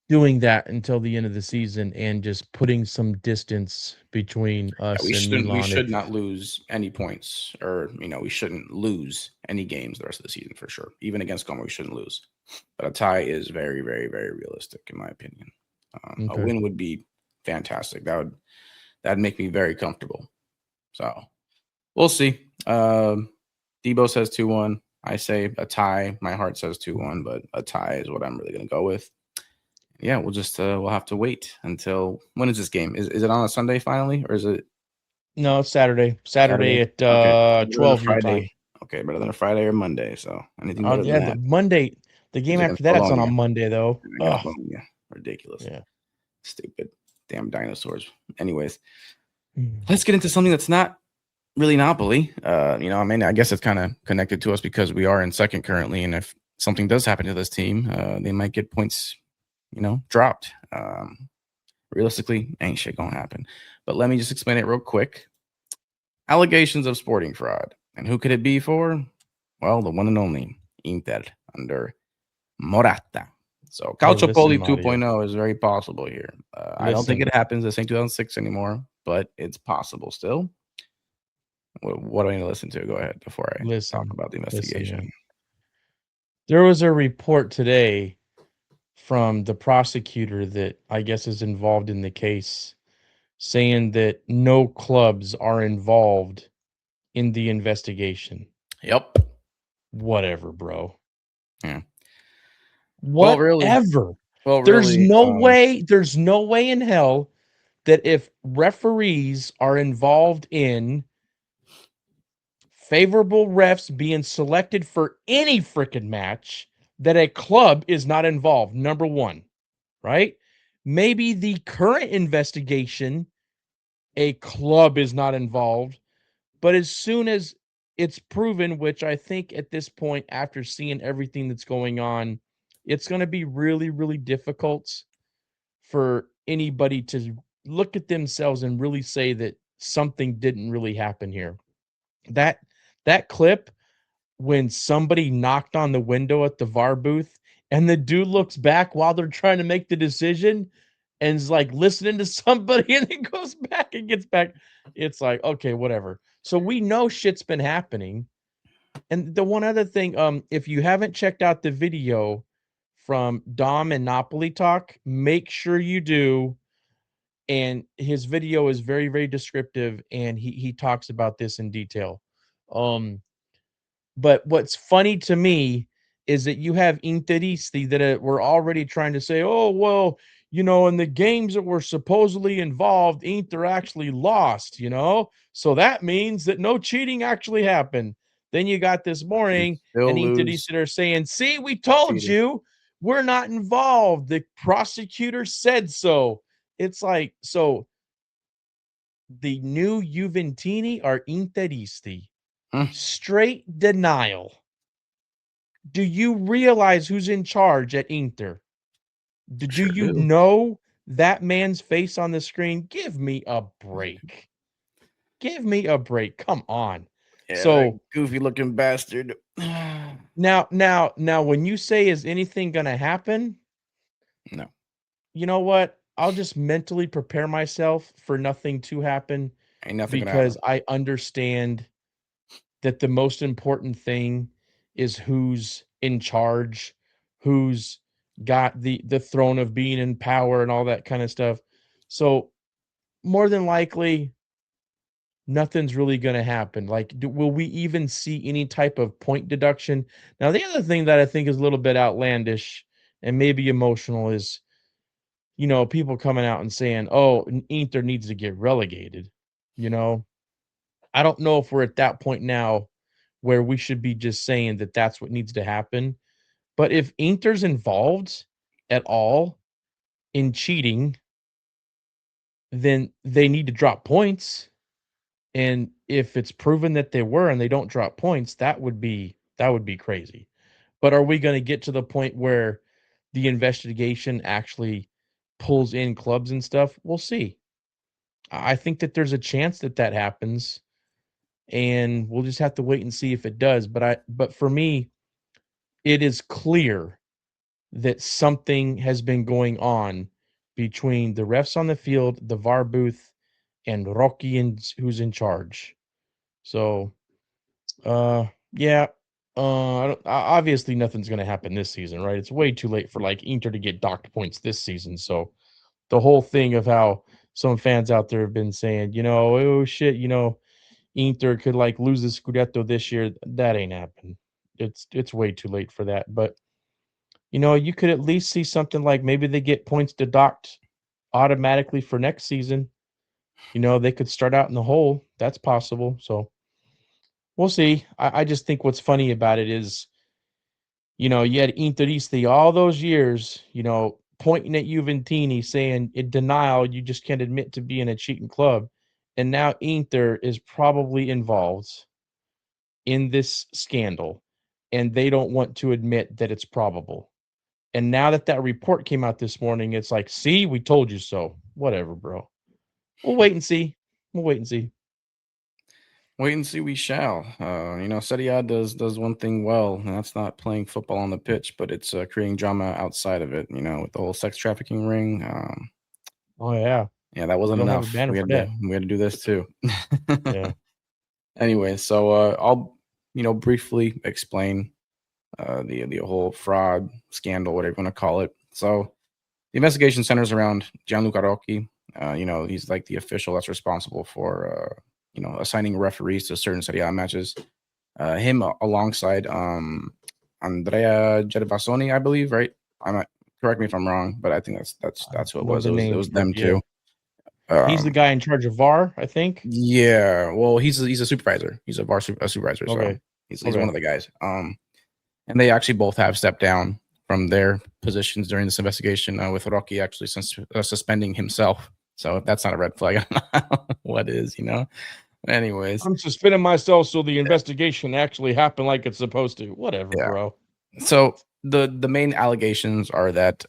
doing that until the end of the season and just putting some distance between us and We Milan. should not lose any points, or we shouldn't lose any games the rest of the season for sure. Even against Como, we shouldn't lose. But a tie is very, very, very realistic in my opinion. A Okay. win would be fantastic. That'd make me very comfortable. So we'll see. Debo says 2-1. I say a tie. My heart says 2-1, but a tie is what I'm really going to go with. Yeah, we'll just we'll have to wait until when is this game? Is it on a Sunday finally, or is it? No, it's Saturday. Saturday at Okay, better than a 12 your time. Friday. Okay, better than a Friday or Monday. So anything better Yeah, than the that Monday, the is game against after that, it's on a Bologna. Monday though. Against Oh, Bologna, ridiculous. yeah. Stupid, damn dinosaurs. Anyways, Mm. let's get into something that's not really Napoli. I guess it's kind of connected to us because we are in second currently, and if something does happen to this team, they might get points, dropped. Realistically, ain't shit gonna happen. But let me just explain it real quick. Allegations of sporting fraud. And who could it be for? Well, the one and only Inter under Morata. So Hey, Calcio listen, Poli Mario. 2.0 is very possible here. I don't think Listen. it happens the same 2006 anymore, but it's possible still. What do I need to listen to? Go ahead before I talk about the investigation. Man. There was a report today from the prosecutor that I guess is involved in the case saying that no clubs are involved in the investigation. Yep. Whatever, bro. Yeah. Whatever. Well, There's really, no way in hell that if referees are involved in favorable refs being selected for any freaking match, that a club is not involved. Number one, right? Maybe the current investigation, a club is not involved, but as soon as it's proven, which I think at this point, after seeing everything that's going on, it's going to be really, really difficult for anybody to look at themselves and really say that something didn't really happen here. That that clip when somebody knocked on the window at the VAR booth and the dude looks back while they're trying to make the decision and is like listening to somebody and then goes back and gets back. It's like, okay, whatever. So we know shit's been happening. And the one other thing, if you haven't checked out the video from Dom and Napoli Talk, make sure you do. And his video is very, very descriptive, and he talks about this in detail. But what's funny to me is that you have Interisti that were already trying to say, oh, well, in the games that were supposedly involved, Inter actually lost, So that means that no cheating actually happened. Then you got this morning, and Interisti are saying, see, we told you we're not involved. The prosecutor said so. It's like, so the new Juventini are Interisti. Straight denial. Do you realize who's in charge at Inter? Do you know that man's face on the screen? Give me a break. Give me a break. Come on. Yeah, So goofy looking bastard. now, when you say is anything gonna happen? No. You know what? I'll just mentally prepare myself for nothing to happen Ain't nothing gonna because happen. I understand that the most important thing is who's in charge, who's got the throne of being in power and all that kind of stuff. So more than likely, nothing's really going to happen. Like, will we even see any type of point deduction? Now, the other thing that I think is a little bit outlandish and maybe emotional is, people coming out and saying, "Oh, Inter needs to get relegated." You know, I don't know if we're at that point now where we should be just saying that that's what needs to happen. But if Inter's involved at all in cheating, then they need to drop points. And if it's proven that they were and they don't drop points, that would be crazy. But are we going to get to the point where the investigation actually pulls in clubs and stuff? We'll see. I think that there's a chance that that happens, and we'll just have to wait and see if it does. But for me, it is clear that something has been going on between the refs on the field, the VAR booth, and Rocky, who's in charge. So, yeah, obviously nothing's going to happen this season, right? It's way too late for like Inter to get docked points this season. So the whole thing of how some fans out there have been saying, oh shit, Inter could like lose the Scudetto this year. That ain't happening. It's way too late for that. But you could at least see something like maybe they get points deduct automatically for next season. They could start out in the hole. That's possible. So we'll see. I just think what's funny about it is, you had Interisti all those years, pointing at Juventini saying in denial, you just can't admit to being a cheating club. And now Inter is probably involved in this scandal, and they don't want to admit that it's probable. And now that report came out this morning, it's like, see, we told you so. Whatever, bro. We'll wait and see. We'll wait and see. Wait and see. We shall. Serie A does one thing well, and that's not playing football on the pitch, but it's creating drama outside of it. With the whole sex trafficking ring. Oh yeah, Yeah, that we wasn't don't have a enough. banner We for had to that. we had to do this too. Yeah. Anyway, so I'll briefly explain the whole fraud scandal, whatever you want to call it. So the investigation centers around Gianluca Rocchi. He's like the official that's responsible for assigning referees to certain Serie A matches. Him alongside Andrea Gervasoni, I believe, right? Correct me if I'm wrong, but I think that's who it Know was. the It names, was but them yeah, too. he's the guy in charge of VAR, I think. Yeah, well, he's a supervisor. He's a supervisor, so Okay. he's one of the guys. And they actually both have stepped down from their positions during this investigation, with Rocky actually suspending himself. So if that's not a red flag, I don't know what is, Anyways, I'm suspending myself so the investigation actually happened like it's supposed to. Whatever, yeah. bro. So the main allegations are that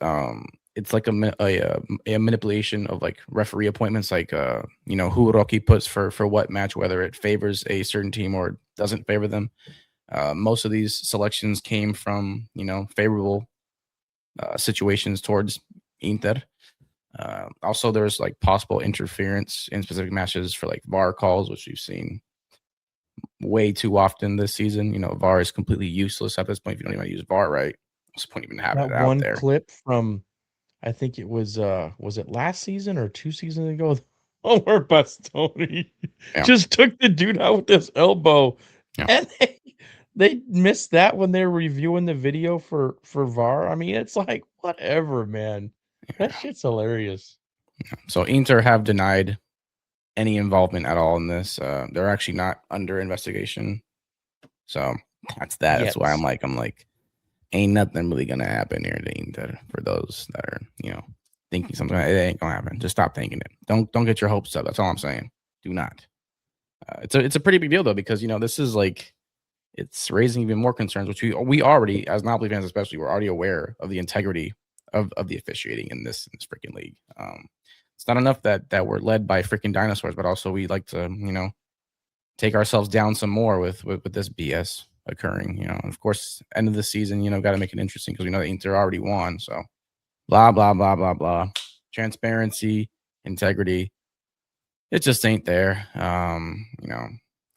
it's like a manipulation of like referee appointments, like who Rocky puts for what match, whether it favors a certain team or doesn't favor them. Most of these selections came from favorable situations towards Inter. Also, there's like possible interference in specific matches for like VAR calls, which we've seen way too often this season. VAR is completely useless at this point if you don't even use VAR right. What's the point even having That it out one there? clip from, I think it was it last season or 2 seasons ago? Oh, where Bastoni Yeah. just took the dude out with his elbow. Yeah. And they missed that when they're reviewing the video for VAR. I mean, it's like, whatever, man. That shit's hilarious. So Inter have denied any involvement at all in this. They're actually not under investigation. So that's that. That's why I'm like, ain't nothing really gonna happen here to Inter for those that are, thinking something. It ain't gonna happen. Just stop thinking it. Don't get your hopes up. That's all I'm saying. Do not. It's a pretty big deal though, because this is like, it's raising even more concerns, which we already, as Napoli fans especially, we're already aware of the integrity of the officiating in this freaking league. It's not enough that we're led by freaking dinosaurs, but also we like to take ourselves down some more with this BS occurring. And of course, end of the season, got to make it interesting because we know that Inter already won. So blah blah blah blah blah. Transparency, integrity, it just ain't there.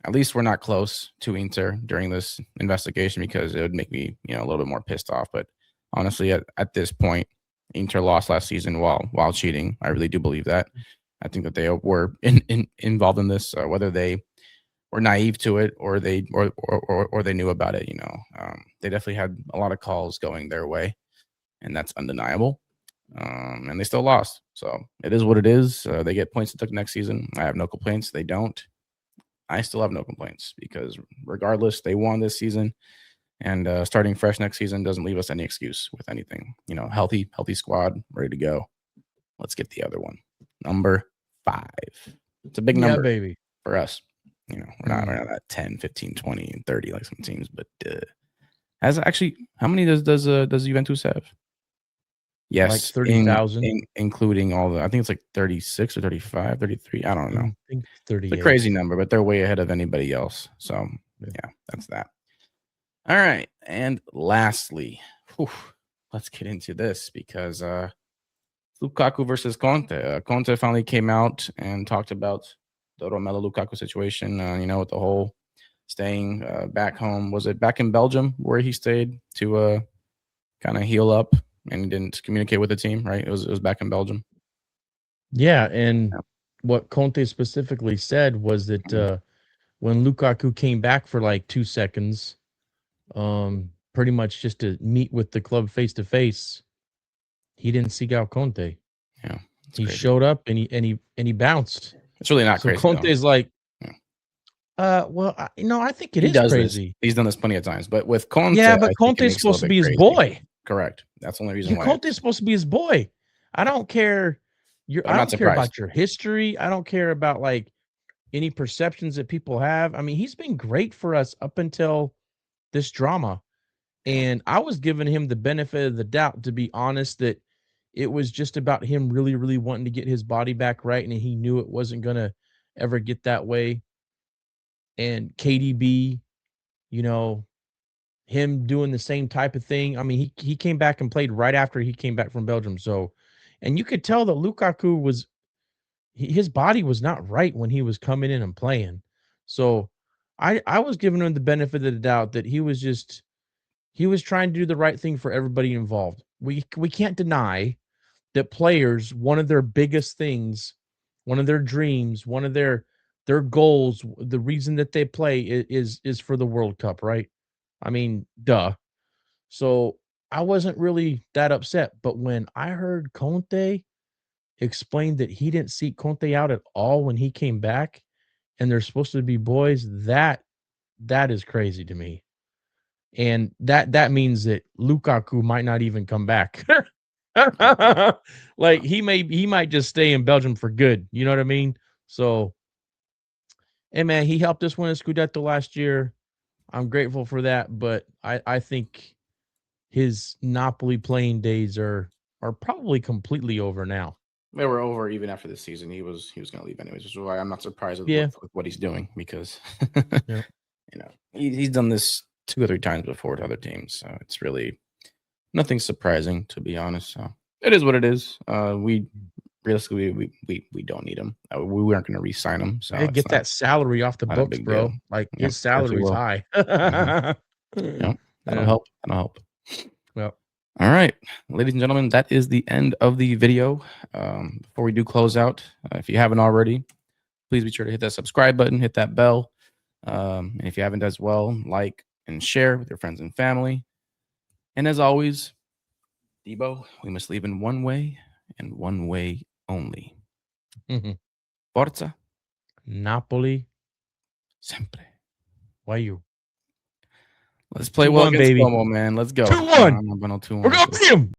At least we're not close to Inter during this investigation, because it would make me, a little bit more pissed off. But honestly, at this point, Inter lost last season while cheating. I really do believe that. I think that they were involved in this, whether they were naive to it or they knew about it. They definitely had a lot of calls going their way, and that's undeniable. And they still lost. So it is what it is. They get points to take next season. I have no complaints. They don't. I still have no complaints, because regardless, they won this season, and starting fresh next season doesn't leave us any excuse with anything. Healthy squad, ready to go. Let's get the other one. Number 5. It's a big Yeah, number baby. for us. We're not at 10, 15, 20, and 30 like some teams, but how many does Juventus have? Yes, Like 30,000. including all the, I think it's like 36 or 35, 33. I don't know. I think 38. It's a crazy number, but they're way ahead of anybody else. So yeah, that's that. All right. And lastly, let's get into this, because Lukaku versus Conte. Conte finally came out and talked about the Romelu Lukaku situation, with the whole staying back home. Was it back in Belgium where he stayed to kind of heal up, and he didn't communicate with the team, right? It was back in Belgium. Yeah, and what Conte specifically said was that when Lukaku came back for like 2 seconds, pretty much just to meet with the club face to face, he didn't seek out Conte. Yeah, he crazy. showed up and he bounced. It's really not So crazy. Conte's though. like, Yeah. I think it He is does crazy. This. He's done this plenty of times, but with Conte, Yeah, I but think it Conte's makes it a supposed to little be bit his crazy. boy. Correct. That's the only reason why. Conte's supposed to be his boy. I don't care. I'm I not don't care surprised. about your history. I don't care about like any perceptions that people have. I mean, he's been great for us up until this drama. And I was giving him the benefit of the doubt, to be honest, that it was just about him really, really wanting to get his body back right. And he knew it wasn't going to ever get that way. and KDB, you know, him doing the same type of thing. I mean, he came back and played right after he came back from Belgium. So, and you could tell that Lukaku was his body was not right when he was coming in and playing. So, I was giving him the benefit of the doubt that he was trying to do the right thing for everybody involved. We can't deny that players, one of their biggest things, one of their dreams, one of their goals, the reason that they play is for the World Cup, right? I mean, duh. So I wasn't really that upset, but when I heard Conte explain that he didn't seek Conte out at all when he came back, and they're supposed to be boys, that is crazy to me. And that means that Lukaku might not even come back. Like he might just stay in Belgium for good. You know what I mean? So, hey man, he helped us win a Scudetto last year. I'm grateful for that, but I think his Napoli playing days are probably completely over now. They were over even after this season. He was going to leave anyways, which is why I'm not surprised with, Yeah. with what he's doing because Yeah. you know he's done this 2 or 3 times before to other teams, so it's really nothing surprising, to be honest. So it is what it is. We realistically we don't need him. We weren't going to re-sign him. So Hey, get that salary off the not a books, big bro. deal. Like Yep, his salary's will. high. Yep, that'll Yeah. help. That'll help. Well, All right, ladies and gentlemen, that is the end of the video. Before we do close out, if you haven't already, please be sure to hit that subscribe button, hit that bell. And if you haven't as well, like and share with your friends and family. And as always, Debo, we must leave in one way and one way only. Forza Napoli. sempre. Why you? Let's play well 2-1, against baby. Como, man. Let's go. 2-1. 2-1. We're going to beat him.